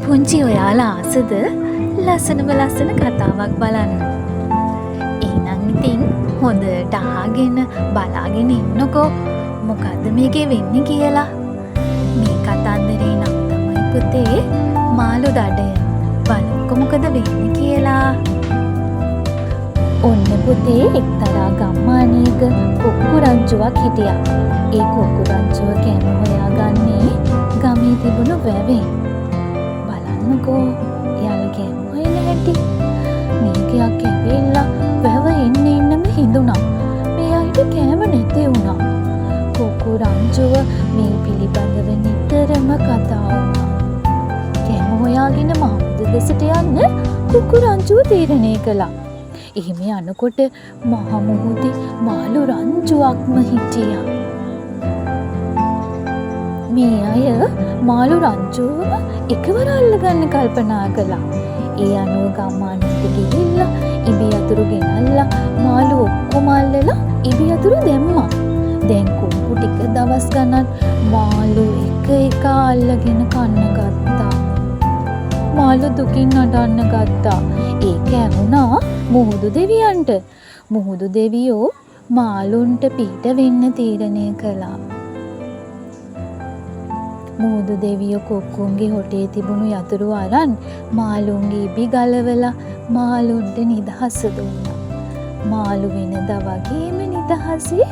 පුංචි ඔයාලා ආසද ලස්සනම ලස්සන කතාවක් බලන්න. එහෙනම් ඉතින් හොඳට අහගෙන බලාගෙන ඉන්නකෝ මොකද්ද මේකේ වෙන්නේ කියලා. මේ කතන්දරේ නම් තමයි පුතේ මාළු දඩය. බලමුකෝ මොකද වෙන්නේ කියලා. ඔන්න පුතේ එක්තරා ගම්මානයක කොක්කු රංචුවක් හිටියා. ඒ කොක්කු රංචුව කෑම හොයාගන්නේ ගමේ තිබුණු වැවෙන්. බලන්නකෝ එයාලා කෑම හොයන හැටි. මේකයක් ඇවිල්ලා වැව එන්නම හිඳුණා. මේ අයිට කෑම නැති වුණා. කොක්කු රංචුව මේ පිළිබඳව නිතරම කතා වුණා. කෑම හොයාගෙන මහමුද දෙසට යන්න කොක්කු රංචුව තීරණය කළා. එහෙම යනකොට මහ මුහුදේ මාළු රංචුවක්ම හිටියා. මේ අය මාළු රංචුවම එකවර අල්ලගන්න කල්පනා කළා. ඒ අනුව ගම්මානයට ගිහිල්ලා ඉබි අතුරු ගෙනල්ලා මාළු ඔක්කොම අල්ලලා ඉබි අතුරු දැම්මා. දැන් කොක්කු ටික දවස් ගණන් මාළු එක අල්ලගෙන කන්න ගත්තා. මාළු දුකින් නටන්න ගත්තා. ඒක ඇහුණා මුහුදු දෙවියන්ට. මුහුදු දෙවියෝ මාළුන්ට පිට වෙන්න තීරණය කළා. මුහුදු දෙවියෝ කොක්කුන්ගේ හොටේ තිබුණු යතුරු අරන් මාළුන්ගේ ඉබි ගලවලා මාළුන්ට නිදහස දුන්නා. මාළු වෙනදා වගේම නිදහසේ